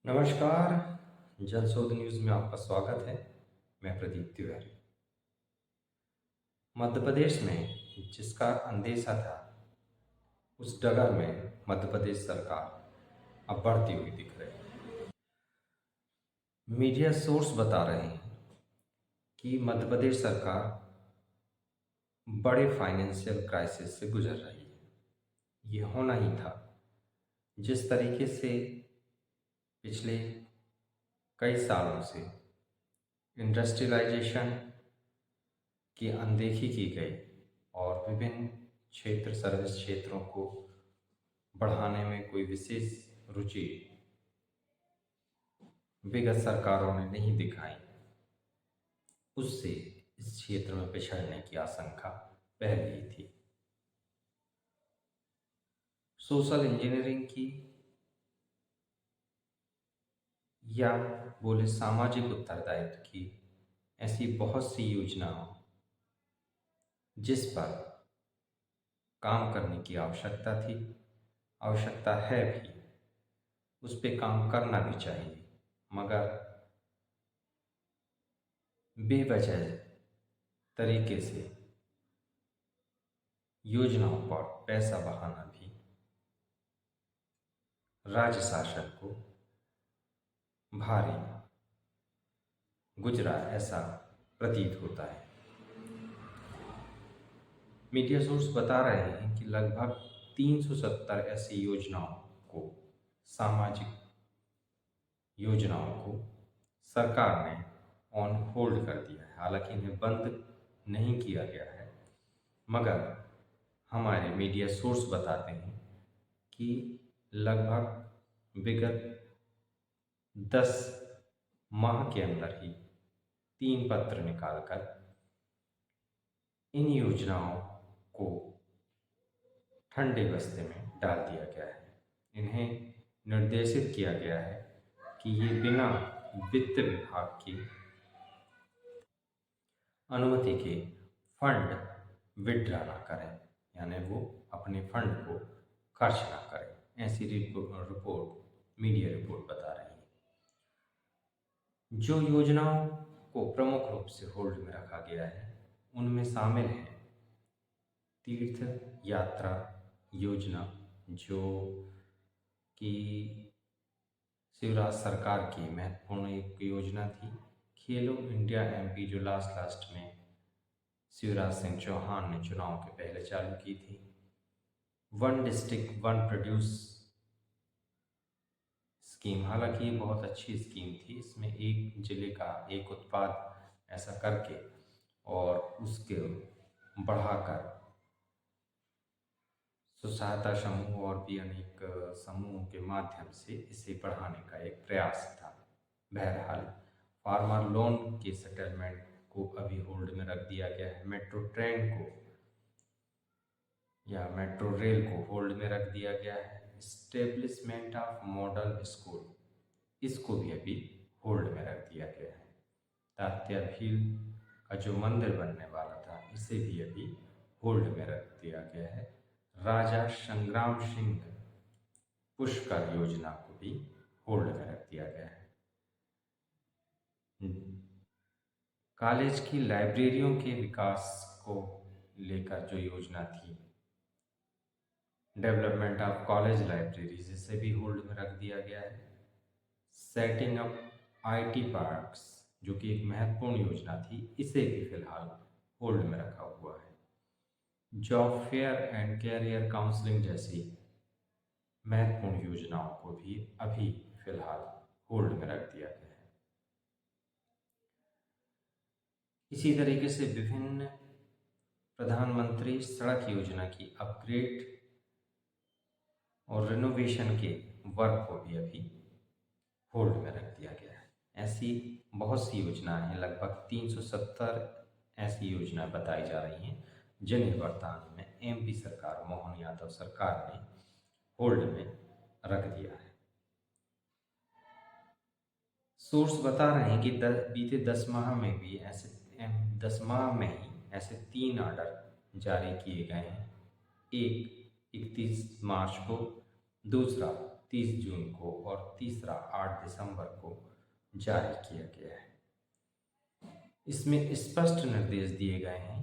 नमस्कार। जल शोध न्यूज़ में आपका स्वागत है। मैं प्रदीप तिवारी। मध्य प्रदेश में जिसका अंदेशा था, उस डगर में मध्य प्रदेश सरकार अब बढ़ती हुई दिख रही है। मीडिया सोर्स बता रहे हैं कि मध्य प्रदेश सरकार बड़े फाइनेंशियल क्राइसिस से गुजर रही है। ये होना ही था। जिस तरीके से पिछले कई सालों से इंडस्ट्रियलाइजेशन की अनदेखी की गई और विभिन्न सर्विस क्षेत्रों को बढ़ाने में कोई विशेष रुचि विगत सरकारों ने नहीं दिखाई, उससे इस क्षेत्र में पिछड़ने की आशंका पहले ही थी। सोशल इंजीनियरिंग की या बोले सामाजिक उत्तरदायित्व की ऐसी बहुत सी योजनाओं जिस पर काम करने की आवश्यकता थी, आवश्यकता है भी, उस पे काम करना भी चाहिए, मगर बेवजह तरीके से योजनाओं पर पैसा बहाना भी राज्य शासन को भारी गुजरा ऐसा प्रतीत होता है। मीडिया सोर्स बता रहे हैं कि लगभग 370 ऐसी योजनाओं को, सामाजिक योजनाओं को सरकार ने ऑन होल्ड कर दिया है। हालांकि इन्हें बंद नहीं किया गया है, मगर हमारे मीडिया सोर्स बताते हैं कि लगभग विगत 10 माह के अंदर ही 3 पत्र निकालकर इन योजनाओं को ठंडे बस्ते में डाल दिया गया है। इन्हें निर्देशित किया गया है कि ये बिना वित्त विभाग की अनुमति के फंड विड्रा ना करें, यानी वो अपने फंड को खर्च ना करें। ऐसी रिपोर्ट मीडिया रिपोर्ट बता रही है। जो योजनाओं को प्रमुख रूप से होल्ड में रखा गया है, उनमें शामिल है तीर्थ यात्रा योजना, जो कि शिवराज सरकार की महत्वपूर्ण एक योजना थी। खेलो इंडिया एमपी, जो लास्ट में शिवराज सिंह चौहान ने चुनाव के पहले चालू की थी। One district one produce scheme, हालांकि ये बहुत अच्छी स्कीम थी। इसमें एक जिले का एक उत्पाद ऐसा करके और उसके बढ़ाकर स्वसहायता समूह और भी अनेक समूहों के माध्यम से इसे बढ़ाने का एक प्रयास था। बहरहाल फार्मर लोन के सेटलमेंट को अभी होल्ड में रख दिया गया है। मेट्रो ट्रेन को या मेट्रो रेल को होल्ड में रख दिया गया है। इस्टेब्लिशमेंट ऑफ मॉडल स्कूल, इसको भी अभी होल्ड में रख दिया गया है। तात्या भील का जो मंदिर बनने वाला था, इसे भी अभी होल्ड में रख दिया गया है। राजा संग्राम सिंह पुष्कर योजना को भी होल्ड में रख दिया गया है। कॉलेज की लाइब्रेरियों के विकास को लेकर जो योजना थी, डेवलपमेंट ऑफ कॉलेज लाइब्रेरीज, इसे भी होल्ड में रख दिया गया है। सेटिंग अप आईटी पार्क्स, जो कि एक महत्वपूर्ण योजना थी, इसे भी फिलहाल होल्ड में रखा हुआ है। Job fair and career counselling जैसी महत्वपूर्ण योजनाओं को भी अभी फिलहाल होल्ड में रख दिया गया है। इसी तरीके से विभिन्न प्रधानमंत्री सड़क योजना की अपग्रेड और रिनोवेशन के वर्क को भी अभी होल्ड में रख दिया गया है। ऐसी बहुत सी योजनाएं हैं, लगभग 370 ऐसी योजनाएं बताई जा रही हैं, जिन्हें वर्तमान में एमपी सरकार, मोहन यादव सरकार ने होल्ड में रख दिया है। सोर्स बता रहे हैं कि बीते 10 माह में भी ऐसे 10 माह में ही ऐसे 3 ऑर्डर जारी किए गए हैं। एक 31 मार्च को, दूसरा 30 जून को और तीसरा 8 दिसंबर को जारी किया गया है। इसमें स्पष्ट निर्देश दिए गए हैं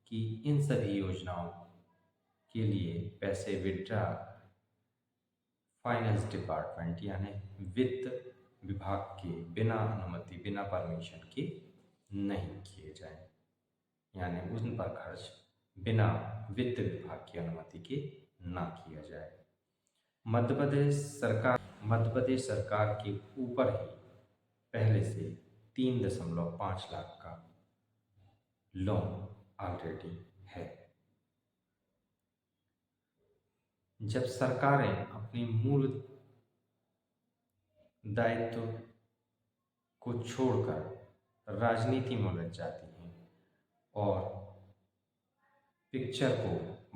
कि इन सभी योजनाओं के लिए पैसे विड्रा फाइनेंस डिपार्टमेंट यानी वित्त विभाग के बिना अनुमति, बिना परमिशन के नहीं किए जाएं, यानी उन पर खर्च बिना वित्त विभाग की अनुमति के ना किया जाए। मध्य प्रदेश सरकार के ऊपर ही पहले से 3.5 लाख का लोन ऑलरेडी है। जब सरकारें अपनी मूल दायित्व को छोड़कर राजनीति में उलझ जाती हैं और पिक्चर को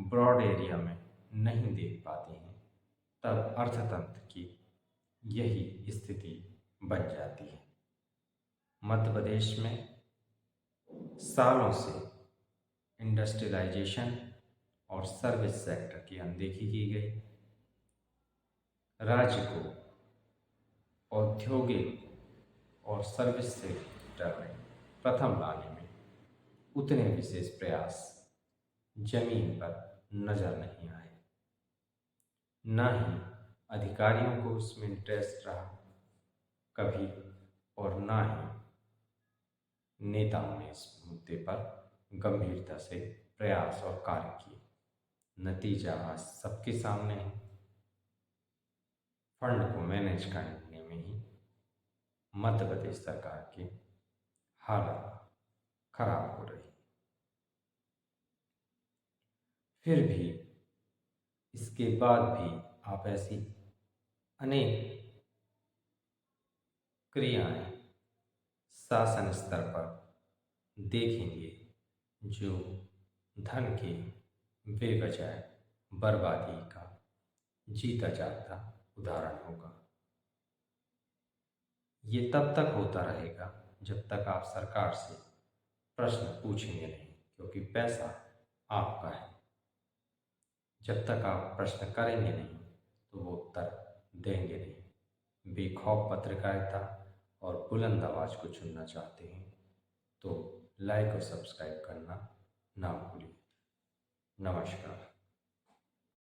ब्रॉड एरिया में नहीं देख पाती हैं, तब अर्थतंत्र की यही स्थिति बन जाती है। मध्य प्रदेश में सालों से इंडस्ट्रियलाइजेशन और सर्विस सेक्टर की अनदेखी की गई। राज्य को औद्योगिक और सर्विस सेक्टर में प्रथम लाने में उतने विशेष प्रयास जमीन पर नजर नहीं आए, न ही अधिकारियों को उसमें इंटरेस्ट रहा कभी, और न ही नेताओं ने इस मुद्दे पर गंभीरता से प्रयास और कार्य किए। नतीजा आज सबके सामने है। फंड को मैनेज करने में ही मध्य प्रदेश सरकार की हालत खराब हो रही। फिर भी इसके बाद भी आप ऐसी अनेक क्रियाएं शासन स्तर पर देखेंगे जो धन के बेवजह बर्बादी का जीता जागता उदाहरण होगा। ये तब तक होता रहेगा जब तक आप सरकार से प्रश्न पूछेंगे नहीं, क्योंकि पैसा आपका है। जब तक आप प्रश्न करेंगे नहीं तो वो उत्तर देंगे नहीं। बेखौफ पत्रकारिता और बुलंद आवाज को चुनना चाहते हैं तो लाइक और सब्सक्राइब करना ना भूलिए। नमस्कार।